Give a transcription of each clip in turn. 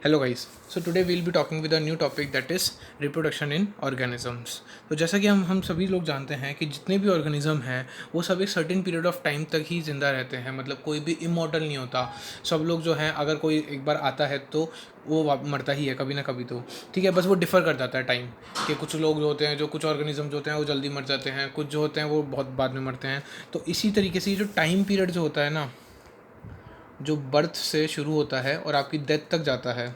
Hello guys. So today we'll be talking with a new topic that is reproduction in organisms. तो जैसा कि हम सभी लोग जानते हैं कि जितने भी ऑर्गेनिज्म हैं वो सब एक सर्टेन पीरियड ऑफ टाइम तक ही ज़िंदा रहते हैं, मतलब कोई भी इमॉर्टल नहीं होता। सब लोग जो हैं, अगर कोई एक बार आता है तो वो मरता ही है कभी ना कभी तो। ठीक है, बस वो डिफ़र कर जाता है टाइम कि कुछ लोग जो होते हैं, जो कुछ ऑर्गेनिज्म जो होते हैं वो जल्दी मर जाते हैं, कुछ जो होते हैं वो बहुत बाद में मरते हैं। तो इसी तरीके से ये जो टाइम पीरियड जो होता है ना, जो बर्थ से शुरू होता है और आपकी डेथ तक जाता है,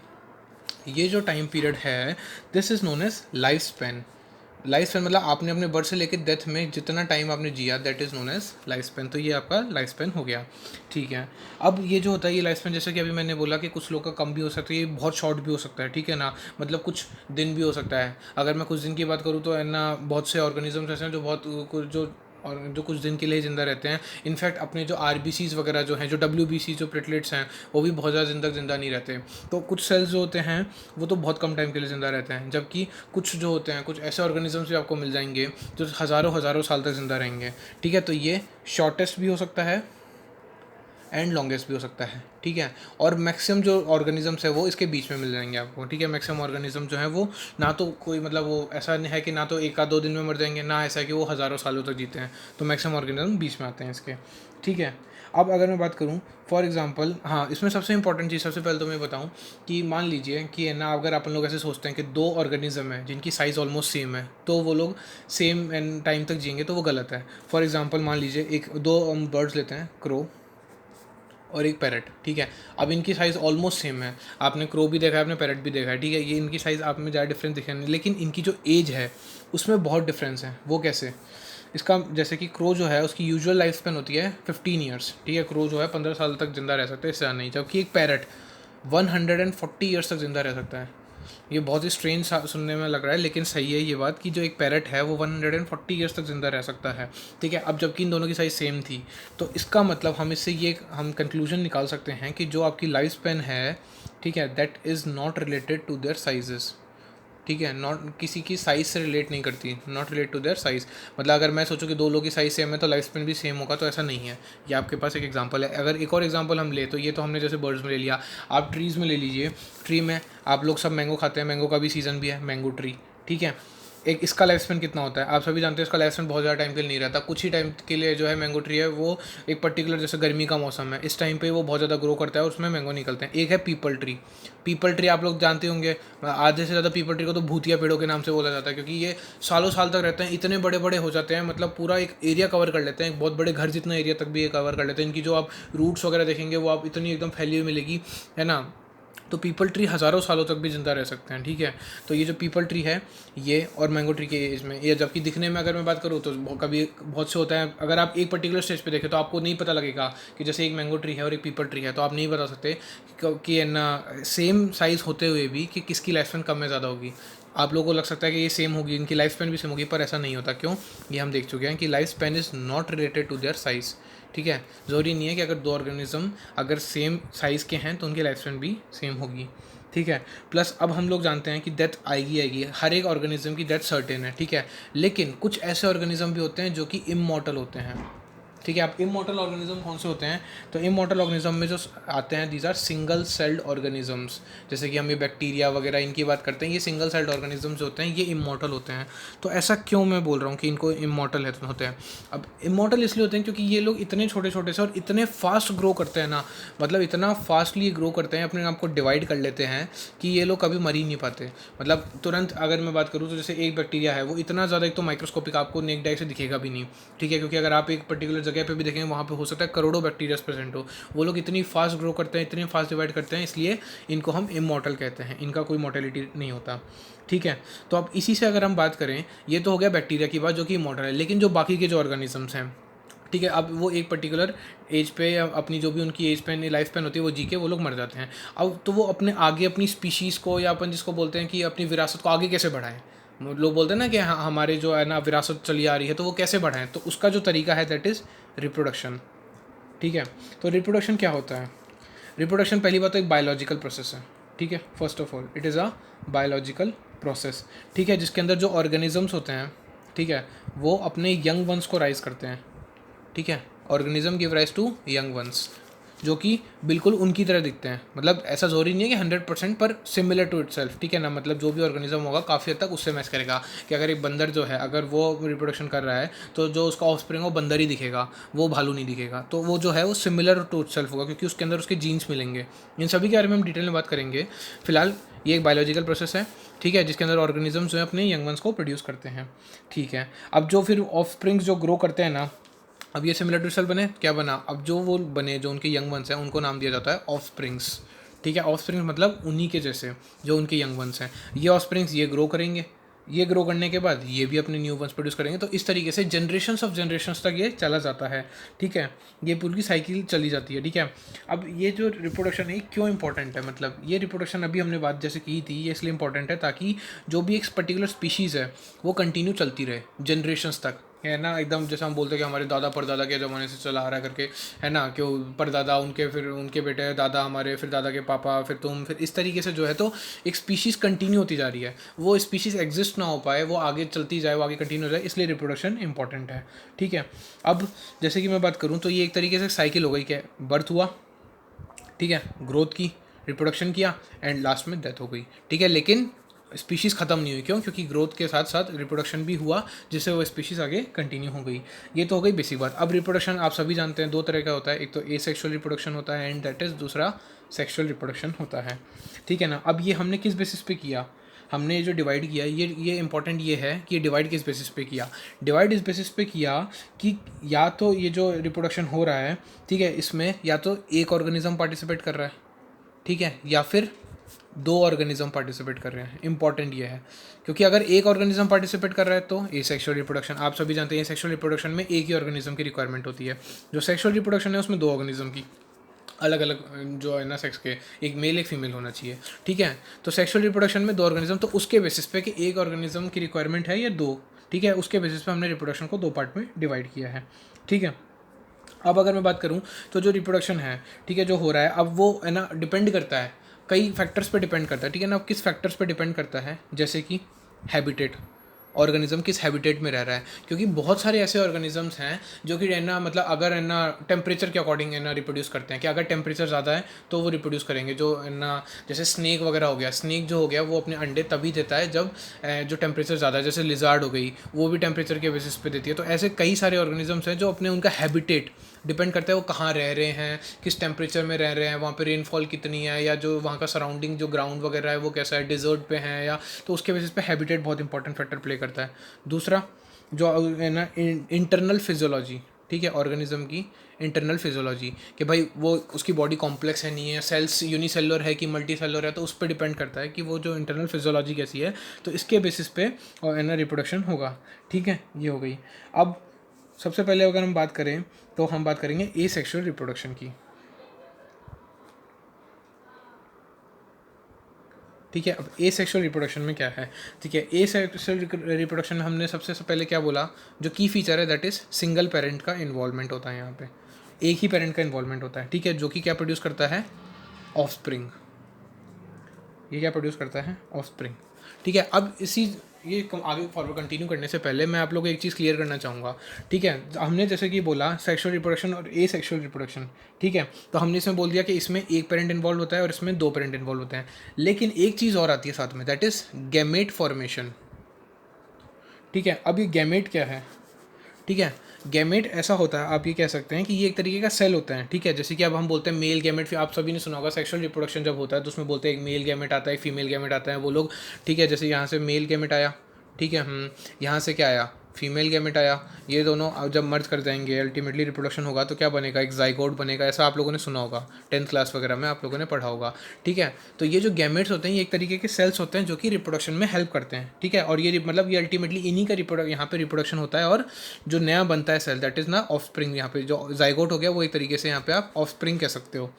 ये जो टाइम पीरियड है, this is known as life span. Life span मतलब आपने अपने बर्थ से लेकर डेथ में जितना टाइम आपने जिया, that is known as life span. तो ये आपका लाइफ स्पैन हो गया। ठीक है, अब ये जो होता है ये लाइफ स्पैन, जैसे कि अभी मैंने बोला कि कुछ लोग का कम भी हो सकता है, ये बहुत शॉर्ट भी हो सकता है। ठीक है ना, मतलब कुछ दिन भी हो सकता है। अगर मैं कुछ दिन की बात करूँ तो है ना, बहुत से ऑर्गेनिजम्स ऐसे हैं जो बहुत जो और जो कुछ दिन के लिए ज़िंदा रहते हैं। इनफैक्ट अपने जो आरबीसीज वगैरह जो हैं, जो डब्ल्यूबीसी जो प्लेटलेट्स हैं, वो भी बहुत ज़्यादा दिन तक ज़िंदा नहीं रहते। तो कुछ सेल्स जो होते हैं वो तो बहुत कम टाइम के लिए ज़िंदा रहते हैं, जबकि कुछ जो होते हैं, कुछ ऐसे ऑर्गेनिजम्स भी आपको मिल जाएंगे जो हज़ारों हज़ारों साल तक ज़िंदा रहेंगे। ठीक है, तो ये शॉर्टेस्ट भी हो सकता है एंड लॉन्गेस्ट भी हो सकता है। ठीक है, और मैक्सिमम जो ऑर्गेनिजम्स है वो इसके बीच में मिल जाएंगे आपको। ठीक है, मैक्सिमम ऑर्गेनिज्म जो है वो ना तो कोई मतलब वो ऐसा नहीं है कि ना तो एक आध दो दिन में मर जाएंगे, ना ऐसा है कि वो हज़ारों सालों तक जीते हैं। तो मैक्सिमम ऑर्गेनिज्म बीच में आते हैं इसके। ठीक है, अब अगर मैं बात करूँ फॉर एग्जांपल, हाँ, इसमें सबसे इंपॉर्टेंट चीज़ सबसे पहले तो मैं बताऊँ कि मान लीजिए कि है ना, अगर अपन लोग ऐसे सोचते हैं कि दो ऑर्गेनिज्म है जिनकी साइज़ ऑलमोस्ट सेम है तो वो लोग सेम टाइम तक जिएंगे, तो वो गलत है। फॉर एग्जांपल मान लीजिए एक दो बर्ड्स लेते हैं, क्रो और एक पैरट। ठीक है, अब इनकी साइज़ ऑलमोस्ट सेम है। आपने क्रो भी देखा है, आपने पैरट भी देखा है। ठीक है, ये इनकी साइज़ आप में ज़्यादा डिफरेंस दिखे नहीं, लेकिन इनकी जो एज है उसमें बहुत डिफरेंस है। वो कैसे? इसका जैसे कि क्रो जो है उसकी यूजुअल लाइफ स्पेन होती है 15 ईयर्स। ठीक है, क्रो जो है 15 साल तक जिंदा रह सकता है, इससे ज़्यादा नहीं। जबकि एक पैरट 140 ईयर्स तक जिंदा रह सकता है। ये बहुत ही स्ट्रेंज सुनने में लग रहा है, लेकिन सही है ये बात कि जो एक पैरट है वो 140 ईयर्स तक ज़िंदा रह सकता है। ठीक है, अब जबकि इन दोनों की साइज़ सेम थी, तो इसका मतलब हम इससे ये हम कंक्लूजन निकाल सकते हैं कि जो आपकी लाइफ स्पेन है, ठीक है, that is not related to their sizes. ठीक है, नॉट किसी की साइज़ से रिलेट नहीं करती, not relate to their size. मतलब अगर मैं सोचूं कि दो लोगों की साइज़ सेम है तो लाइफ स्पेन भी सेम होगा, तो ऐसा नहीं है। ये आपके पास एक एग्जांपल है। अगर एक और एग्जांपल हम ले, तो ये तो हमने जैसे बर्ड्स में ले लिया, आप ट्रीज़ में ले लीजिए। ट्री में आप लोग सब मैंगो खाते हैं, मैंगो का भी सीज़न भी है, मैंगो ट्री। ठीक है, एक इसका लाइफ स्पेन कितना होता है आप सभी जानते हैं। इसका लाइफ स्पेन बहुत ज़्यादा टाइम के लिए नहीं रहता, कुछ ही टाइम के लिए जो है मैंगो ट्री है वो एक पर्टिकुलर, जैसे गर्मी का मौसम है इस टाइम पे वो बहुत ज़्यादा ग्रो करता है और उसमें मैंगो निकलते हैं। एक है पीपल ट्री। पीपल ट्री आप लोग जानते होंगे, आधे से ज़्यादा पीपल ट्री को तो भूतिया पेड़ों के नाम से बोला जाता है, क्योंकि ये सालों साल तक रहते हैं, इतने बड़े बड़े हो जाते हैं, मतलब पूरा एक एरिया कवर कर लेते हैं, एक बहुत बड़े घर जितना एरिया तक भी ये कवर कर लेते हैं। इनकी जो आप रूट्स वगैरह देखेंगे वो आप इतनी एकदम फैली हुई मिलेगी, है ना। तो पीपल ट्री हज़ारों सालों तक भी ज़िंदा रह सकते हैं। ठीक है, तो ये जो पीपल ट्री है ये और मैंगो ट्री के एज में ये, जबकि दिखने में अगर मैं बात करूँ तो कभी बहुत से होता है, अगर आप एक पर्टिकुलर स्टेज पे देखें तो आपको नहीं पता लगेगा कि जैसे एक मैंगो ट्री है और एक पीपल ट्री है, तो आप नहीं बता सकते कि है ना सेम साइज़ होते हुए भी कि किसकी लाइफ स्पैन कम या ज़्यादा होगी। आप लोगों को लग सकता है कि ये सेम होगी, इनकी लाइफ स्पैन भी सेम होगी, पर ऐसा नहीं होता। क्यों? ये हम देख चुके हैं कि life span is not related to their size. ठीक है, ज़रूरी नहीं है कि अगर दो ऑर्गेनिज्म अगर सेम साइज़ के हैं तो उनकी लाइफ स्पैन भी सेम होगी। ठीक है, प्लस अब हम लोग जानते हैं कि डेथ आएगी आएगी, हर एक ऑर्गेनिज्म की डेथ सर्टेन है। ठीक है, लेकिन कुछ ऐसे ऑर्गेनिज्म भी होते हैं जो कि इमॉर्टल होते हैं। ठीक है, अब इमॉर्टल ऑर्गेनिज्म कौन से होते हैं? तो इमॉर्टल ऑर्गेनिज्म में जो आते हैं, these are single celled organisms. जैसे कि हम ये बैक्टीरिया वगैरह इनकी बात करते हैं, ये सिंगल सेल्ड ऑर्गेनिजम्स होते हैं, ये इमॉर्टल होते हैं। तो ऐसा क्यों मैं बोल रहा हूँ कि इनको इमॉर्टल होते हैं? अब इमॉर्टल इसलिए होते हैं क्योंकि ये लोग इतने छोटे छोटे से और इतने फास्ट ग्रो करते हैं ना, मतलब इतना फास्टली ग्रो करते हैं, अपने आप को डिवाइड कर लेते हैं कि ये लोग कभी मर ही नहीं पाते। मतलब तुरंत अगर मैं बात करूँ तो जैसे एक बैक्टीरिया है वो इतना ज़्यादा, एक तो माइक्रोस्कोपिक आपको नेक्ड आई से दिखेगा भी नहीं। ठीक है, क्योंकि अगर आप एक पर्टिकुलर जगह पे भी देखेंगे वहाँ पे हो सकता है करोड़ों बैक्टीरियाज प्रेजेंट हो। वो लोग इतनी फास्ट ग्रो करते हैं, इतनी फास्ट डिवाइड करते हैं, इसलिए इनको हम इमॉर्टल कहते हैं, इनका कोई मॉर्टेलिटी नहीं होता। ठीक है, तो अब इसी से अगर हम बात करें, ये तो हो गया बैक्टीरिया की बात जो कि इमॉर्टल है, लेकिन जो बाकी के जो ऑर्गेनिजम्स हैं, ठीक है, अब वो एक पर्टिकुलर एज पे या अपनी जो भी उनकी एज पेन लाइफ पेन होती है वो जी के वो लोग मर जाते हैं। अब तो वो अपने आगे अपनी स्पीशीज़ को, या अपन जिसको बोलते हैं कि अपनी विरासत को आगे कैसे बढ़ाएं। लोग बोलते हैं ना कि हमारे जो है ना विरासत चली आ रही है, तो वो कैसे बढ़ाएं, तो उसका जो तरीका है दैट इज़ रिप्रोडक्शन। ठीक है, तो रिप्रोडक्शन क्या होता है? रिप्रोडक्शन पहली बात तो एक बायोलॉजिकल प्रोसेस है। ठीक है, first of all it is a biological process. ठीक है, जिसके अंदर जो ऑर्गेनिजम्स होते हैं, ठीक है, वो अपने यंग वंस को राइज करते हैं। ठीक है, organism give rise to young ones. जो कि बिल्कुल उनकी तरह दिखते हैं। मतलब ऐसा ज़रूरी नहीं है कि 100% पर सिमिलर टू इटसेल्फ, ठीक है ना। मतलब जो भी ऑर्गेनिज्म होगा काफ़ी हद तक उससे मैच करेगा। कि अगर एक बंदर जो है अगर वो रिप्रोडक्शन कर रहा है तो जो उसका ऑफस्प्रिंग वो बंदर ही दिखेगा, वो भालू नहीं दिखेगा। तो वो जो है वो सिमिलर टू इटसेल्फ होगा क्योंकि उसके अंदर उसके जीन्स मिलेंगे। इन सभी के बारे में हम डिटेल में बात करेंगे। फिलहाल ये एक बायोलॉजिकल प्रोसेस है, ठीक है, जिसके अंदर ऑर्गेनिजम्स जो है अपने यंग वंस को प्रोड्यूस करते हैं, ठीक है। अब जो फिर ऑफ स्प्रिंग्स जो ग्रो करते हैं ना, अब ये सिमिलर टू सेल बने, क्या बना, अब जो वो बने जो उनके यंग वंस हैं उनको नाम दिया जाता है ऑफ स्प्रिंग्स, ठीक है। ऑफ स्प्रिंग्स मतलब उन्हीं के जैसे जो उनके यंग वंस हैं। ये ऑफ स्प्रिंग्स ये ग्रो करेंगे, ये ग्रो करने के बाद ये भी अपने न्यू वंस प्रोड्यूस करेंगे। तो इस तरीके से जनरेशन्स ऑफ जनरेशन्स तक ये चला जाता है, ठीक है। ये पूरी साइकिल चली जाती है, ठीक है। अब ये जो रिप्रोडक्शन है क्यों इंपॉर्टेंट है, मतलब ये रिप्रोडक्शन अभी हमने बात जैसे की थी, ये इसलिए इंपॉर्टेंट है ताकि जो भी एक पर्टिकुलर स्पीशीज़ है वो कंटिन्यू चलती रहे जनरेशन्स तक, है ना। एकदम जैसे हम बोलते हैं कि हमारे दादा परदादा के ज़माने से चला आ रहा है करके, है ना, कि परदादा उनके फिर उनके बेटे, दादा हमारे, फिर दादा के पापा, फिर तुम, फिर इस तरीके से जो है तो एक स्पीशीज़ कंटिन्यू होती जा रही है। वो स्पीशीज़ एग्जिस्ट ना हो पाए, वो आगे चलती जाए, वो आगे कंटिन्यू हो जाए, इसलिए रिप्रोडक्शन इंपॉर्टेंट है, ठीक है। अब जैसे कि मैं बात करूँ तो ये एक तरीके से साइकिल हो गई, क्या बर्थ हुआ, ठीक है, ग्रोथ की, रिप्रोडक्शन किया एंड लास्ट में डेथ हो गई, ठीक है। लेकिन स्पीशीज़ ख़त्म नहीं हुई, क्यों, क्योंकि ग्रोथ के साथ साथ रिप्रोडक्शन भी हुआ जिससे वो स्पीशीज़ आगे कंटिन्यू हो गई। ये तो हो गई बेसिक बात। अब रिप्रोडक्शन आप सभी जानते हैं दो तरह का होता है, एक तो एसेक्सुअल रिप्रोडक्शन होता है एंड दैट इज़ दूसरा सेक्सुअल रिप्रोडक्शन होता है, ठीक है ना। अब ये हमने किस बेसिस पे किया, हमने जो डिवाइड किया, ये इंपॉर्टेंट ये है कि ये डिवाइड किस बेसिस पे किया। डिवाइड इस बेसिस पे किया कि या तो ये जो रिप्रोडक्शन हो रहा है, ठीक है, इसमें या तो एक ऑर्गेनिज्म पार्टिसिपेट कर रहा है, ठीक है, या फिर दो ऑर्गेनिज्म पार्टिसिपेट कर रहे हैं। इंपॉर्टेंट ये है क्योंकि अगर एक ऑर्गेनिज्म पार्टिसिपेट कर रहा है तो ये सेक्सुअल रिप्रोडक्शन, आप सभी जानते हैं सेक्सुअल रिप्रोडक्शन में एक ही ऑर्गेनिज्म की रिक्वायरमेंट होती है। जो सेक्सुअल रिप्रोडक्शन है उसमें दो ऑर्गेनिज्म की अलग अलग जो है ना सेक्स के, एक मेल एक फीमेल होना चाहिए, ठीक है। तो सेक्सुअल रिप्रोडक्शन में दो ऑर्गेनिज्म, तो उसके बेसिस पे कि एक ऑर्गेनिज्म की रिक्वायरमेंट है या दो, ठीक है, उसके बेसिस पे हमने रिप्रोडक्शन को दो पार्ट में डिवाइड किया है, ठीक है। अब अगर मैं बात करूँ तो जो रिप्रोडक्शन है, ठीक है, जो हो रहा है अब वो है ना डिपेंड करता है, कई फैक्टर्स पे डिपेंड करता है, ठीक है ना। अब किस फैक्टर्स पे डिपेंड करता है, जैसे कि हैबिटेट, ऑर्गेनिज्म किस हैबिटेट में रह रहा है, क्योंकि बहुत सारे ऐसे ऑर्गेनिजम्स हैं जो कि है ना, मतलब अगर है ना टेम्परेचर के अकॉर्डिंग है ना रिप्रोड्यूस करते हैं, कि अगर टेम्परेचर ज़्यादा है तो वो रिप्रोड्यूस करेंगे, जो है ना जैसे स्नेक वगैरह हो गया, स्नेक जो हो गया वो अपने अंडे तभी देता है जब जो टेम्परेचर ज़्यादा है। जैसे लिजार्ड हो गई, वो भी टेम्परेचर के बेसिस पे देती है। तो ऐसे कई सारे ऑर्गेनिजम्स हैं जो अपने उनका हैबिटेट डिपेंड करता है वो कहाँ रह रहे हैं, किस टेम्परेचर में रह रहे हैं, वहाँ पे रेनफॉल कितनी है, या जो वहाँ का सराउंडिंग जो ग्राउंड वगैरह है वो कैसा है, डिजर्ट पे है या, तो उसके बेसिस पे हैबिटेट बहुत इंपॉर्टेंट फैक्टर प्ले करता है। दूसरा जो है ना इंटरनल फिजियोलॉजी, ठीक है, ऑर्गेनिज्म की इंटरनल फिजियोलॉजी, कि भाई वो उसकी बॉडी कॉम्प्लेक्स है नहीं है, सेल्स यूनिसेलुलर है कि मल्टी सेलुलर है, तो उस पर डिपेंड करता है कि वो जो इंटरनल फिजियोलॉजी कैसी है, तो इसके बेसिस पे और है ना रिप्रोडक्शन होगा, ठीक है। ये हो गई। अब सबसे पहले अगर हम बात करें तो हम बात करेंगे ए सेक्शुअल रिप्रोडक्शन की, ठीक है। अब ए सेक्शुअल रिप्रोडक्शन में क्या है, ठीक है, ए सेक्शुअल रिप्रोडक्शन में हमने सबसे पहले क्या बोला, जो की फीचर है दैट इज़ सिंगल पेरेंट का इन्वॉल्वमेंट होता है, यहाँ पे एक ही पेरेंट का इन्वॉल्वमेंट होता है, ठीक है, जो कि क्या प्रोड्यूस करता है, ऑफस्प्रिंग। ये क्या प्रोड्यूस करता है, ऑफस्प्रिंग, ठीक है। अब इसी ये आगे फॉरवर्ड कंटिन्यू करने से पहले मैं आप लोगों को एक चीज़ क्लियर करना चाहूँगा, ठीक है। हमने जैसे कि बोला सेक्सुअल रिप्रोडक्शन और ए सेक्सुअल रिप्रोडक्शन, ठीक है, तो हमने इसमें बोल दिया कि इसमें एक पेरेंट इन्वॉल्व होता है और इसमें दो पेरेंट इन्वॉल्व होते हैं, लेकिन एक चीज़ और आती है साथ में, दैट इज़ गैमेट फॉर्मेशन, ठीक है। अब ये गैमेट क्या है, ठीक है, गैमेट ऐसा होता है, आप ये कह सकते हैं कि ये एक तरीके का सेल होता है, ठीक है। जैसे कि अब हम बोलते हैं मेल गैमेट, फिर आप सभी ने सुना होगा सेक्सुअल रिप्रोडक्शन जब होता है तो उसमें बोलते हैं एक मेल गैमेट आता है, एक फीमेल गैमेट आता है, वो लोग, ठीक है। जैसे यहाँ से मेल गैमेट आया, ठीक है, यहाँ से क्या आया, फीमेल गैमेट आया, ये दोनों अब जब मर्ज कर जाएंगे अल्टीमेटली रिप्रोडक्शन होगा तो क्या बनेगा, एक जाइगोट बनेगा। ऐसा आप लोगों ने सुना होगा, 10th क्लास वगैरह में आप लोगों ने पढ़ा होगा, ठीक है। तो ये जो गैमेट्स होते हैं ये एक तरीके के सेल्स होते हैं जो कि रिप्रोडक्शन में हेल्प करते हैं, ठीक है। और ये मतलब ये अल्टीमेटली इन्हीं का यहाँ पे रिप्रोडक्शन होता है, और जो नया बनता है सेल दैट इज़ ना ऑफस्प्रिंग। यहाँ पे जो जाइगोट हो गया वो एक तरीके से यहाँ पे आप ऑफस्प्रिंग कह सकते हो,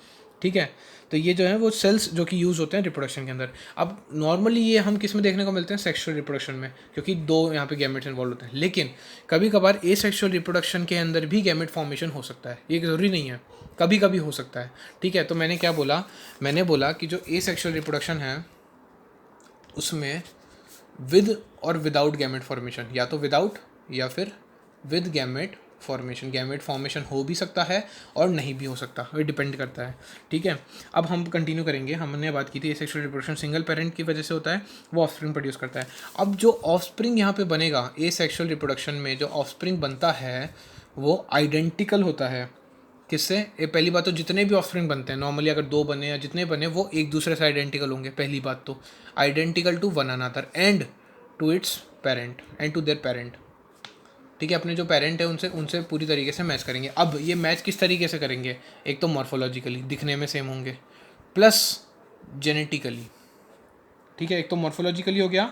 ठीक है। तो ये जो है वो सेल्स जो कि यूज़ होते हैं रिप्रोडक्शन के अंदर। अब नॉर्मली ये हम किस में देखने को मिलते हैं, सेक्सुअल रिप्रोडक्शन में, क्योंकि दो यहाँ पे गैमेट्स इन्वॉल्व होते हैं। लेकिन कभी कभार ए सेक्सुअल रिप्रोडक्शन के अंदर भी गैमेट फॉर्मेशन हो सकता है, ये ज़रूरी नहीं है, कभी कभी हो सकता है, ठीक है। तो मैंने क्या बोला, मैंने बोला कि जो ए सेक्सुअल रिप्रोडक्शन है उसमें विद और विदाउट गैमेट फॉर्मेशन, या तो विदाउट या फिर with gamete formation, gamete formation हो भी सकता है और नहीं भी हो सकता, ये डिपेंड करता है। ठीक है, अब हम कंटिन्यू करेंगे। हमने बात की थी एसेक्सुअल रिप्रोडक्शन सिंगल पेरेंट की वजह से होता है, वो ऑफस्प्रिंग प्रोड्यूस करता है। अब जो ऑफस्प्रिंग यहाँ पे बनेगा एसेक्सुअल रिप्रोडक्शन में, जो ऑफस्प्रिंग बनता है वो आइडेंटिकल होता है। किससे? ये पहली बात तो जितने भी ऑफस्प्रिंग बनते हैं नॉर्मली, अगर 2 बने या जितने बने, वो एक दूसरे से आइडेंटिकल होंगे। पहली बात तो identical to one another and to its parent and to their parent. ठीक है, अपने जो पेरेंट है उनसे उनसे पूरी तरीके से मैच करेंगे। अब ये मैच किस तरीके से करेंगे? एक तो मॉर्फोलॉजिकली, दिखने में सेम होंगे, प्लस जेनेटिकली। ठीक है, एक तो मॉर्फोलॉजिकली हो गया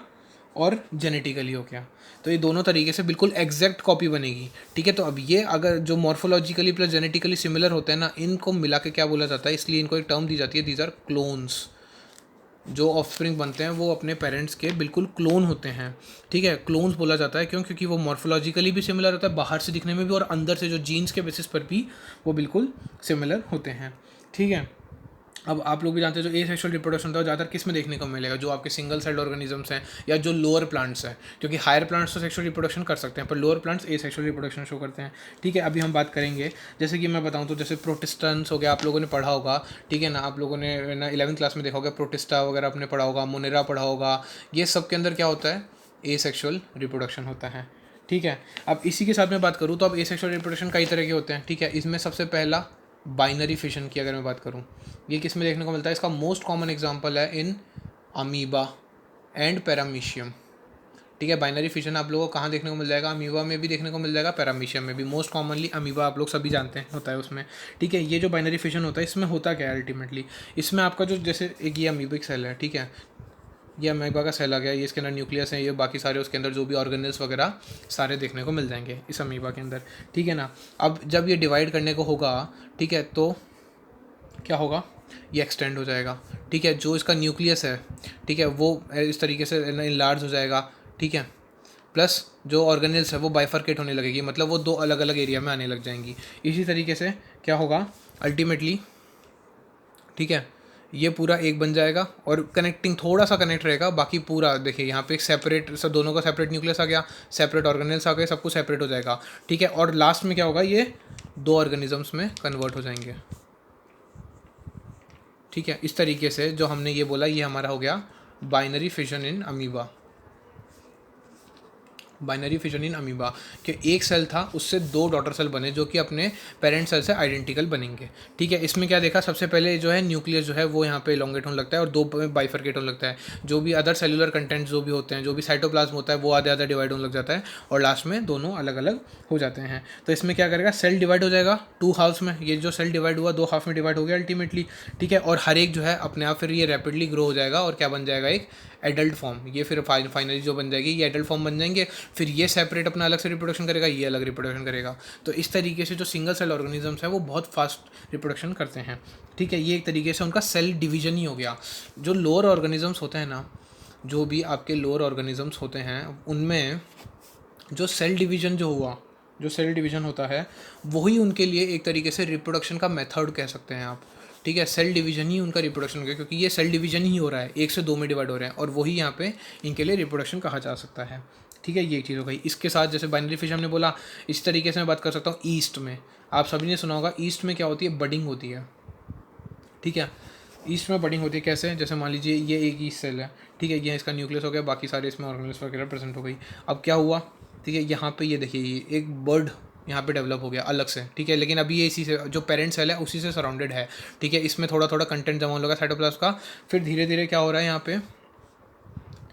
और जेनेटिकली हो गया, तो ये दोनों तरीके से बिल्कुल एग्जैक्ट कॉपी बनेगी। ठीक है, तो अब ये अगर जो मॉर्फोलॉजिकली प्लस जेनेटिकली सिमिलर होते हैं ना, इनको मिला के क्या बोला जाता है, इसलिए इनको एक टर्म दी जाती है, दीज आर क्लोन्स। जो ऑफस्प्रिंग बनते हैं वो अपने पेरेंट्स के बिल्कुल क्लोन होते हैं। ठीक है, क्लोन्स बोला जाता है क्यों? क्योंकि वो मॉर्फोलॉजिकली भी सिमिलर होता है, बाहर से दिखने में भी, और अंदर से जो जीन्स के बेसिस पर भी वो बिल्कुल सिमिलर होते हैं। ठीक है, अब आप लोग भी जानते हैं जो एसेक्सुअल रिप्रोडक्शन होता है ज़्यादातर किस में देखने को मिलेगा? जो आपके सिंगल सेल्ड ऑर्गेनिजम्स हैं या जो लोअर प्लांट्स हैं, क्योंकि हायर प्लांट्स तो सेक्सुअल रिप्रोडक्शन कर सकते हैं पर lower plants asexual reproduction show करते हैं। ठीक है, अभी हम बात करेंगे, जैसे कि मैं बताऊं तो जैसे प्रोटिस्टेंट्स हो गया, आप लोगों ने पढ़ा होगा। ठीक है ना, आप लोगों ने ना 11वीं क्लास में देखा होगा, प्रोटिस्टा वगैरह आपने पढ़ा होगा, मोनेरा पढ़ा होगा। ये सब के अंदर क्या होता है? एसेक्सुअल रिप्रोडक्शन होता है। ठीक है, अब इसी के साथ में बात करूँ तो अब एसेक्सुअल रिप्रोडक्शन कई तरह के होते हैं। ठीक है, इसमें सबसे पहला बाइनरी फिशन की अगर मैं बात करूं, ये किस में देखने को मिलता है? इसका मोस्ट कॉमन एग्जांपल है इन अमीबा एंड पैरामीशियम। ठीक है, बाइनरी फिशन आप लोगों को कहाँ देखने को मिल जाएगा? अमीबा में भी देखने को मिल जाएगा, पैरामीशियम में भी। मोस्ट कॉमनली अमीबा आप लोग सभी जानते हैं होता है उसमें। ठीक है, ये जो बाइनरी फिशन होता है इसमें होता क्या है अल्टीमेटली? इसमें आपका जो जैसे एक ये अमीबिक सेल है, ठीक है, ये अमीबा का सेल आ गया, ये इसके अंदर न्यूक्लियस है, ये बाकी सारे उसके अंदर जो भी ऑर्गेनल्स वगैरह सारे देखने को मिल जाएंगे इस अमीबा के अंदर। ठीक है ना, अब जब ये डिवाइड करने को होगा, ठीक है, तो क्या होगा? ये एक्सटेंड हो जाएगा। ठीक है, जो इसका न्यूक्लियस है, ठीक है, वो इस तरीके से इनलार्ज हो जाएगा। ठीक है, प्लस जो ऑर्गेनल्स है वो बाइफर्केट होने लगेगी, मतलब वो 2 अलग अलग एरिया में आने लग जाएंगी। इसी तरीके से क्या होगा अल्टीमेटली? ठीक है, ये पूरा एक बन जाएगा और कनेक्टिंग थोड़ा सा कनेक्ट रहेगा, बाकी पूरा देखिए यहाँ पे एक सेपरेट, सब दोनों का सेपरेट न्यूक्लियस आ गया, सेपरेट ऑर्गेनल्स आ गए, सब कुछ सेपरेट हो जाएगा। ठीक है, और लास्ट में क्या होगा? ये 2 ऑर्गेनिजम्स में कन्वर्ट हो जाएंगे। ठीक है, इस तरीके से जो हमने ये बोला ये हमारा हो गया binary fission in amoeba. Binary fission in amoeba कि एक सेल था उससे 2 डॉटर सेल बने जो कि अपने पेरेंट सेल से आइडेंटिकल बनेंगे। ठीक है, इसमें क्या देखा? सबसे पहले जो है न्यूक्लियस जो है वो यहाँ पे एलोंगेट होने लगता है और 2 में बाइफर्केट होने लगता है। जो भी अदर सेलुलर कंटेंट जो भी होते हैं, जो भी साइटोप्लाज्म होता है, वो आधे आधे डिवाइड होने लग जाता है और लास्ट में दोनों अलग अलग हो जाते हैं। तो इसमें क्या करेगा? सेल डिवाइड हो जाएगा 2 हाफ्स में। ये जो सेल डिवाइड हुआ 2 हाफ में डिवाइड हो गया अल्टीमेटली। ठीक है, और हर एक जो है अपने आप फिर ये रैपिडली ग्रो हो जाएगा और क्या बन जाएगा? एक एडल्ट फॉर्म। ये फिर फाइनली जो बन जाएगी ये एडल्ट फॉर्म बन जाएंगे। फिर ये सेपरेट अपना अलग से रिप्रोडक्शन करेगा, ये अलग रिप्रोडक्शन करेगा। तो इस तरीके से जो सिंगल सेल ऑर्गेनिजम्स हैं वो बहुत फास्ट रिप्रोडक्शन करते हैं। ठीक है, ये एक तरीके से उनका सेल डिवीजन ही हो गया। जो लोअर ऑर्गेनिजम्स होते हैं ना, जो भी आपके लोअर ऑर्गेनिजम्स होते हैं उनमें जो सेल डिवीजन जो हुआ, जो सेल डिवीजन होता है वही उनके लिए एक तरीके से रिप्रोडक्शन का मेथड कह सकते हैं आप। ठीक है, सेल डिवीजन ही उनका रिप्रोडक्शन हो गया क्योंकि ये सेल डिवीजन ही हो रहा है, 1 से 2 में डिवाइड हो रहे हैं और वही यहाँ पे इनके लिए रिप्रोडक्शन कहा जा सकता है। ठीक है, ये एक चीज़ हो गई। इसके साथ जैसे बाइनरी फिश हमने बोला, इस तरीके से मैं बात कर सकता हूँ ईस्ट में। आप सभी ने सुना होगा ईस्ट में क्या होती है? बडिंग होती है। ठीक है, ईस्ट में बडिंग होती है कैसे? जैसे मान लीजिए ये एक ईस्ट सेल है, ठीक है, ये इसका न्यूक्लियस हो गया, बाकी सारे इसमें ऑर्गेनल्स वगैरह प्रेजेंट हो गई। अब क्या हुआ? ठीक है, यहाँ पे ये देखिए ये एक बर्ड यहाँ पे डेवलप हो गया अलग से। ठीक है, लेकिन अभी ये इसी से जो पेरेंट सेल है उसी से सराउंडेड है। ठीक है, इसमें थोड़ा थोड़ा कंटेंट जमा होगा साइटोप्लाज्म का। फिर धीरे धीरे क्या हो रहा है यहाँ पे?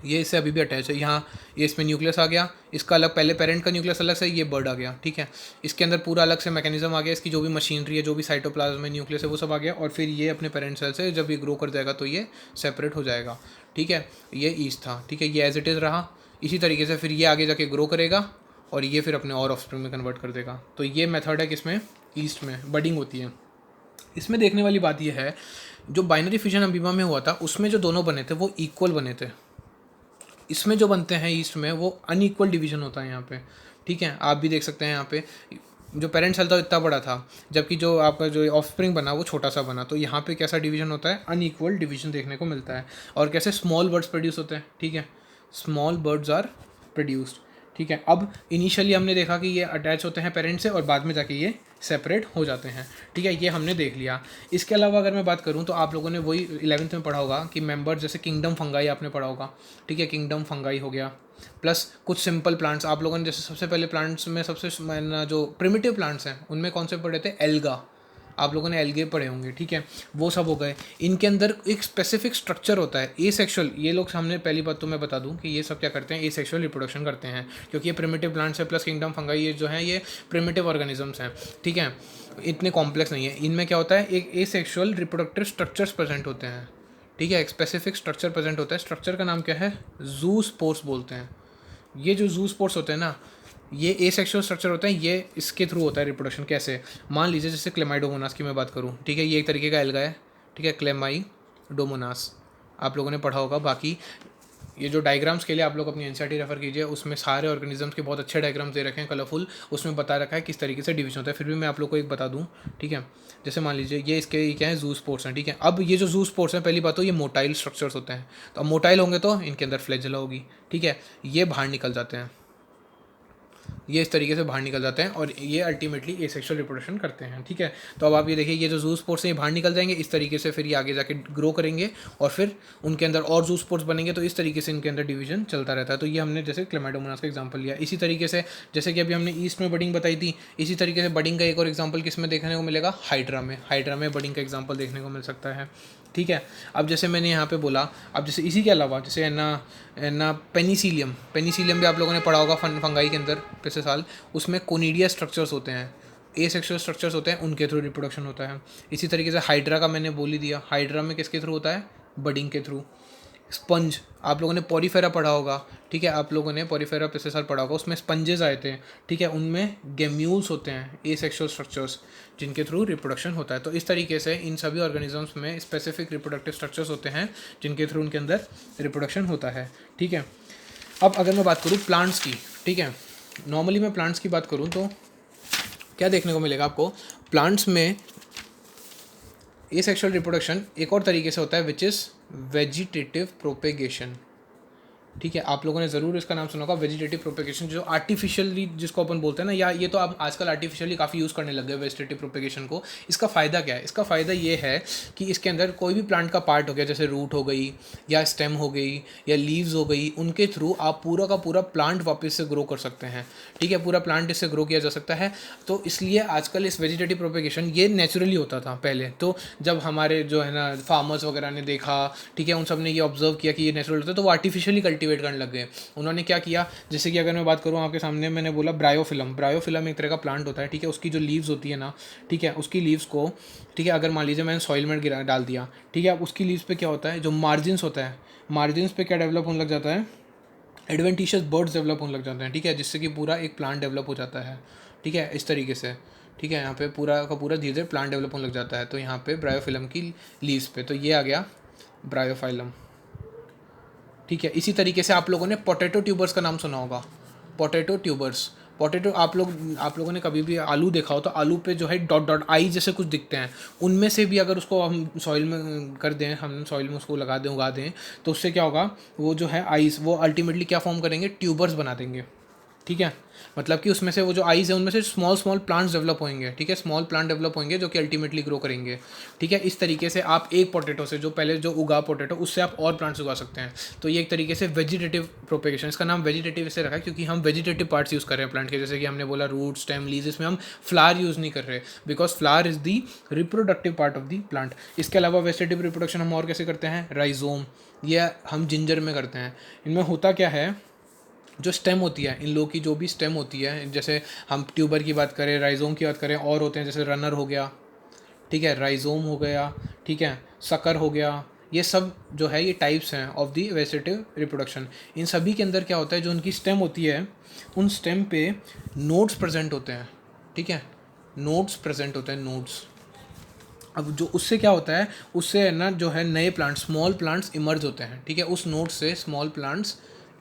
ये इससे अभी भी अटैच है। यहाँ ये इसमें न्यूक्लियस आ गया, इसका अलग, पहले पेरेंट का न्यूक्लियस अलग से, ये बर्ड आ गया। ठीक है, इसके अंदर पूरा अलग से मैकेनिज्म आ गया, इसकी जो भी मशीनरी है, जो भी साइटोप्लाज्म में न्यूक्लियस है वो सब आ गया। और फिर ये अपने पेरेंट सेल से जब ये ग्रो कर जाएगा तो ये सेपरेट हो जाएगा। ठीक है, ये ईस्ट था। ठीक है, ये एज इट इज़ रहा। इसी तरीके से फिर ये आगे जाके ग्रो करेगा और ये फिर अपने और ऑफस्प्रिंग में कन्वर्ट कर देगा। तो ये मेथड है किसमें? ईस्ट में बडिंग होती है। इसमें देखने वाली बात यह है, जो बाइनरी फिशन अमीबा में हुआ था उसमें जो दोनों बने थे वो इक्वल बने थे। इसमें जो बनते हैं ईस्ट में वो अनइक्वल डिवीजन होता है यहाँ पे। ठीक है, आप भी देख सकते हैं यहाँ पे जो पेरेंट सेल था इतना बड़ा था, जबकि जो आपका जो ऑफस्प्रिंग बना वो छोटा सा बना। तो यहाँ पे कैसा डिवीजन होता है? अनइक्वल डिवीजन देखने को मिलता है। और कैसे स्मॉल बर्ड्स प्रोड्यूस होते हैं। ठीक है, स्मॉल बर्ड्स आर प्रोड्यूस्ड। ठीक है। अब इनिशियली हमने देखा कि ये अटैच होते हैं पेरेंट से और बाद में जाके ये सेपरेट हो जाते हैं, ठीक है, ये हमने देख लिया। इसके अलावा अगर मैं बात करूँ तो आप लोगों ने वही 11th में पढ़ा होगा कि मेंबर, जैसे किंगडम फंगाई आपने पढ़ा होगा, ठीक है, किंगडम फंगाई हो गया, प्लस कुछ सिंपल प्लांट्स आप लोगों ने, जैसे सबसे पहले प्लांट्स में सबसे जो प्रिमिटिव प्लांट्स हैं उनमें कौन से पढ़े थे, एल्गा, आप लोगों ने एल्गे पढ़े होंगे, ठीक है, वो सब हो गए। इनके अंदर एक स्पेसिफिक स्ट्रक्चर होता है ए सेक्शुअल, ये लोग सामने पहली बात तो मैं बता दूं कि ये सब क्या करते हैं, ए सेक्शुअल रिप्रोडक्शन करते हैं, क्योंकि ये प्रिमिटिव प्लांट्स है, प्लस किंगडम फंगाई ये जो है ये प्रिमिटिव ऑर्गेनिजम्स हैं, ठीक है, इतने कॉम्प्लेक्स नहीं है। इनमें क्या होता है, एक ए सेक्शुअल रिप्रोडक्टिव स्ट्रक्चर्स प्रेजेंट होते हैं, ठीक है, एक स्पेसिफिक स्ट्रक्चर प्रेजेंट होता है। स्ट्रक्चर का नाम क्या है, जू स्पोर्स बोलते हैं। ये जो जू स्पोर्स होते हैं ना, ये ए सेक्शुअल स्ट्रक्चर होता है, ये इसके थ्रू होता है रिप्रोडक्शन। कैसे, मान लीजिए जैसे क्लेमाइडोमोनास की मैं बात करूँ, ठीक है, ये एक तरीके का एल्गा है, ठीक है, क्लेमाइडोमोनास आप लोगों ने पढ़ा होगा। बाकी ये जो डायग्राम्स के लिए आप लोग अपनी एनसीईआरटी रेफर कीजिए, उसमें सारे ऑर्गेनिजम्स के बहुत अच्छे डायग्राम्स दे रखे हैं, कलरफुल, उसमें बता रखा है किस तरीके से डिवीजन होता है। फिर भी मैं आप लोग को एक बता दूं, ठीक है, जैसे मान लीजिए ये इसके क्या है, जू स्पोर्ट्स हैं, ठीक है। अब ये जो जू स्पोर्ट्स हैं, पहली बात तो ये मोटाइल स्ट्रक्चर्स होते हैं, तो अब मोटाइल होंगे तो इनके अंदर फ्लैजेला होगी, ठीक है, ये बाहर निकल जाते हैं, ये इस तरीके से बाहर निकल जाते हैं और ये अल्टीमेटली एसेक्सुअल रिप्रोडक्शन करते हैं, ठीक है। तो अब आप ये देखिए, ये जो जू स्पोर्ट्स हैं ये बाहर निकल जाएंगे इस तरीके से, फिर ये आगे जाके ग्रो करेंगे और फिर उनके अंदर और जू स्पोर्ट्स बनेंगे, तो इस तरीके से इनके अंदर डिवीजन चलता रहता है। तो ये हमने जैसे क्लेमाइडोमोनास का एग्जाम्पल लिया। इसी तरीके से जैसे कि अभी हमने ईस्ट में बडिंग बताई थी, इसी तरीके से बडिंग का एक और एग्जाम्पल किस में देखने को मिलेगा, हाइड्रा में। हाइड्रा में बडिंग का एग्जाम्पल देखने को मिल सकता है, ठीक है। अब जैसे मैंने यहाँ पे बोला, अब जैसे इसी के अलावा जैसे है ना पेनिसिलियम, पेनिसिलियम भी आप लोगों ने पढ़ा होगा फंगाई के अंदर पिछले साल, उसमें कोनिडिया स्ट्रक्चर्स होते हैं, ए सेक्सुअल स्ट्रक्चर्स होते हैं, उनके थ्रू रिप्रोडक्शन होता है। इसी तरीके से हाइड्रा का मैंने बोल ही दिया, हाइड्रा में किसके थ्रू होता है, बडिंग के थ्रू। स्पंज, आप लोगों ने पॉरीफेरा पढ़ा होगा, ठीक है, आप लोगों ने पॉरीफेरा पिछले साल पढ़ा होगा, उसमें स्पंजेस आए थे, ठीक है, उनमें गेम्यूल्स होते हैं, ए सेक्सुअल स्ट्रक्चर्स, जिनके थ्रू रिप्रोडक्शन होता है। तो इस तरीके से इन सभी ऑर्गेनिजम्स में स्पेसिफिक रिप्रोडक्टिव स्ट्रक्चर्स होते हैं जिनके थ्रू उनके अंदर रिप्रोडक्शन होता है, ठीक है। अब अगर मैं बात करूँ प्लांट्स की, ठीक है, नॉर्मली मैं प्लांट्स की बात करूँ तो क्या देखने को मिलेगा आपको, प्लांट्स में एसेक्सुअल रिप्रोडक्शन एक और तरीके से होता है, विच इज़ वेजिटेटिव प्रोपेगेशन, ठीक है, आप लोगों ने ज़रूर इसका नाम सुना होगा, वेजिटेटिव प्रोपेगेशन, जो आर्टिफिशियली जिसको अपन बोलते हैं ना, या ये तो आप आजकल आर्टिफिशियली काफ़ी यूज़ करने लग गए वेजिटेटिव प्रोपेगेशन को। इसका फ़ायदा क्या है, इसका फ़ायदा ये है कि इसके अंदर कोई भी प्लांट का पार्ट हो गया, जैसे रूट हो गई या स्टेम हो गई या लीव्स हो गई, उनके थ्रू आप पूरा का पूरा प्लांट वापस से ग्रो कर सकते हैं, ठीक है, पूरा प्लांट इससे ग्रो किया जा सकता है। तो इसलिए आजकल इस वेजिटेटिव प्रोपेगेशन ये नेचुरली होता था पहले, तो जब हमारे जो है ना फार्मर्स वगैरह ने देखा, ठीक है, उन सब ने ये ऑब्जर्व किया कि ये नेचुरल होता है, तो वो आर्टिफिशियली कल्टिवेट करने लग गए। उन्होंने क्या किया, जैसे कि अगर मैं बात करूँ आपके सामने, मैंने बोला ब्रायोफिलम, ब्रायोफिलम एक तरह का प्लांट होता है, ठीक है, उसकी जो लीव्स होती है ना, ठीक है, उसकी लीव्स को, ठीक है, अगर मान लीजिए मैंने सॉइल में गिरा डाल दिया, ठीक है, अब उसकी लीव्स पे क्या होता है, जो मार्जिन्स होता है, मार्जिन्स पे क्या डेवलप होने लग जाता है, एडवेंटिशियस बर्ड्स डेवलप होने लग जाते हैं, ठीक है, जिससे कि पूरा एक प्लांट डेवलप हो जाता है, ठीक है, इस तरीके से, ठीक है, यहाँ पे पूरा का पूरा धीरे धीरे प्लांट डेवलप होने लग जाता है। तो यहाँ पे ब्रायोफिलम की लीव्स पे, तो ये आ गया ब्रायोफाइलम, ठीक है। इसी तरीके से आप लोगों ने पोटैटो ट्यूबर्स का नाम सुना होगा, पोटैटो ट्यूबर्स, पोटैटो आप लोगों ने कभी भी आलू देखा हो तो आलू पे जो है डॉट डॉट आई जैसे कुछ दिखते हैं, उनमें से भी अगर उसको हम सॉइल में कर दें, हम सॉइल में उसको लगा दें, उगा दें, तो उससे क्या होगा, वो जो है आइस, वो अल्टीमेटली क्या फॉर्म करेंगे, ट्यूबर्स बना देंगे, ठीक है, मतलब कि उसमें से वो जो आइज़ है उनमें से स्मॉल स्मॉल प्लांट्स डेवलप होंगे, ठीक है, स्मॉल प्लांट डेवलप होंगे जो कि अल्टीमेटली ग्रो करेंगे, ठीक है। इस तरीके से आप एक पोटैटो से, जो पहले जो उगा पोटैटो, उससे आप और प्लांट्स उगा सकते हैं। तो ये एक तरीके से वेजिटेटिव प्रोपेगेशन, इसका नाम वेजिटेटिव इससे रखा है क्योंकि हम वेजिटेटिव पार्ट्स यूज़ कर रहे हैं प्लांट के, जैसे कि हमने बोला रूट, स्टेम, लीव्स, इसमें हम फ्लावर यूज़ नहीं कर रहे, because flower is the reproductive part of the plant. इसके अलावा वेजिटेटिव रिप्रोडक्शन हम और कैसे करते हैं, राइजोम, यह हम जिंजर में करते हैं। इनमें होता क्या है, जो स्टेम होती है, इन लोगों की जो भी स्टेम होती है, जैसे हम ट्यूबर की बात करें, राइजोम की बात करें, और होते हैं जैसे रनर हो गया, ठीक है, राइजोम हो गया, ठीक है, सकर हो गया, ये सब जो है ये टाइप्स हैं ऑफ दी वेजिटेटिव रिप्रोडक्शन। इन सभी के अंदर क्या होता है, जो उनकी स्टेम होती है, उन स्टेम पे नोड्स प्रेजेंट होते हैं, ठीक है, नोड्स प्रेजेंट होते हैं, नोड्स। अब जो उससे क्या होता है, उससे है ना जो है नए प्लांट्स, स्मॉल प्लांट्स इमर्ज होते हैं, ठीक है, उस नोड से स्मॉल प्लांट्स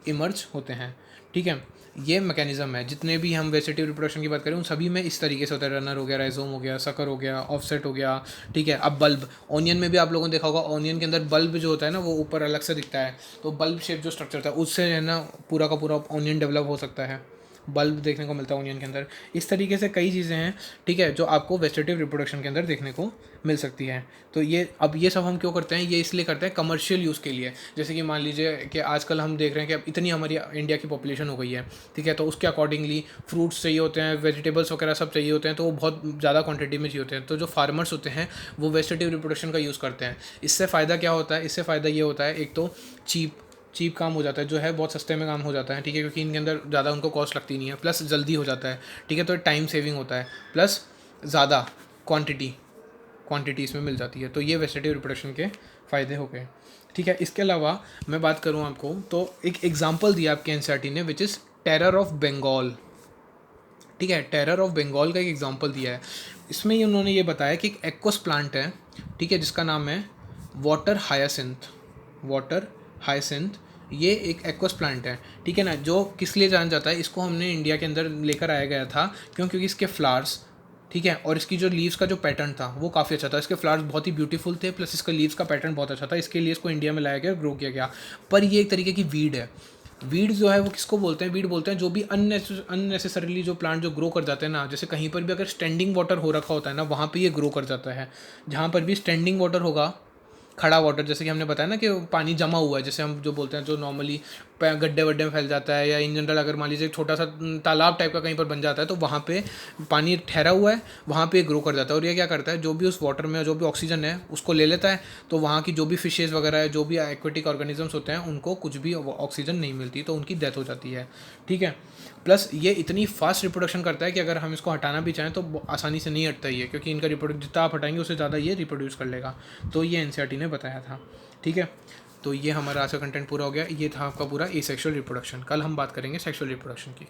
इमर्ज होते हैं, ठीक है। ये मैकेनिज्म है। जितने भी हम वेजिटेटिव रिप्रोडक्शन की बात करें उन सभी में इस तरीके से होता है, रनर हो गया, राइजोम हो गया, सकर हो गया, ऑफसेट हो गया, ठीक है। अब बल्ब, ऑनियन में भी आप लोगों ने देखा होगा, ऑनियन के अंदर बल्ब जो होता है ना वो ऊपर अलग से दिखता है, तो बल्ब शेप जो स्ट्रक्चर था उससे है ना पूरा का पूरा ऑनियन डेवलप हो सकता है, बल्ब देखने को मिलता है ऑनियन के अंदर। इस तरीके से कई चीज़ें हैं, ठीक है, जो आपको वेजिटेटिव रिप्रोडक्शन के अंदर देखने को मिल सकती है। तो ये अब ये सब हम क्यों करते हैं, ये इसलिए करते हैं कमर्शियल यूज़ के लिए। जैसे कि मान लीजिए कि आजकल हम देख रहे हैं कि अब इतनी हमारी इंडिया की पॉपुलेशन हो गई है, ठीक है, तो उसके अकॉर्डिंगली फ्रूट्स चाहिए होते हैं, वेजिटेबल्स वगैरह सब चाहिए होते हैं, तो वो बहुत ज़्यादा क्वांटिटी में चाहिए होते हैं। तो जो फार्मर्स होते हैं वो वेजिटेटिव रिप्रोडक्शन का यूज़ करते हैं। इससे फ़ायदा क्या होता है, इससे फ़ायदा ये होता है, एक तो चीप काम हो जाता है, जो है बहुत सस्ते में काम हो जाता है, ठीक है, क्योंकि इनके अंदर ज़्यादा उनको कॉस्ट लगती नहीं है, प्लस जल्दी हो जाता है, ठीक है, तो टाइम सेविंग होता है, प्लस ज़्यादा क्वांटिटी इसमें मिल जाती है। तो ये वेजिटेटिव रिप्रोडक्शन के फ़ायदे हो गए, ठीक है। इसके अलावा मैं बात करूँ आपको तो एक एग्जांपल दिया आपके एनसीईआरटी ने, which is terror of Bengal, ठीक है, टेरर ऑफ बंगाल का एक एग्जांपल दिया है। इसमें ही उन्होंने ये बताया कि एक एक्वस प्लांट है, ठीक है, जिसका नाम है वाटर हायसिंथ। ये एक एक्वस प्लांट है, ठीक है ना, जो किस लिए जाना जाता है, इसको हमने इंडिया के अंदर लेकर आया गया था क्योंकि इसके फ्लावर्स, ठीक है, और इसकी जो लीव्स का जो पैटर्न था वो काफ़ी अच्छा था, इसके फ्लावर्स बहुत ही ब्यूटीफुल थे, प्लस इसका लीव्स का पैटर्न बहुत अच्छा था, इसके लिए इसको इंडिया में लाया गया, ग्रो किया गया। पर ये एक तरीके की वीड है। वीड जो है वो किसको बोलते हैं, वीड बोलते हैं जो भी अननेसेसरीली जो प्लांट जो ग्रो कर जाते हैं ना, जैसे कहीं पर भी अगर स्टैंडिंग वाटर हो रखा होता है ना, वहाँ पे ये ग्रो कर जाता है। जहाँ पर भी स्टैंडिंग वाटर होगा, खड़ा वाटर, जैसे कि हमने बताया ना कि पानी जमा हुआ है, जैसे हम जो बोलते हैं, जो नॉर्मली गड्ढे वड्ढे में फैल जाता है, या इन जनरल अगर मान लीजिए छोटा सा तालाब टाइप का कहीं पर बन जाता है, तो वहाँ पे पानी ठहरा हुआ है, वहाँ पे ग्रो कर जाता है। और ये क्या करता है, जो भी उस वाटर में जो भी ऑक्सीजन है उसको ले लेता है, तो वहाँ की जो भी फिशेज़ वगैरह है, जो भी एक्वेटिक ऑर्गेनिजम्स होते हैं, उनको कुछ भी ऑक्सीजन नहीं मिलती, तो उनकी डेथ हो जाती है, ठीक है। प्लस ये इतनी फास्ट रिप्रोडक्शन करता है कि अगर हम इसको हटाना भी चाहें तो आसानी से नहीं हटता ही है, क्योंकि इनका रिप्रोडक्ट जितना आप हटाएंगे उससे ज़्यादा ये रिप्रोड्यूस कर लेगा। तो ये एनसीईआरटी ने बताया था, ठीक है। तो ये हमारा आज का कंटेंट पूरा हो गया। ये था आपका पूरा एसेक्सुअल रिप्रोडक्शन। कल हम बात करेंगे सेक्सुअल रिप्रोडक्शन की।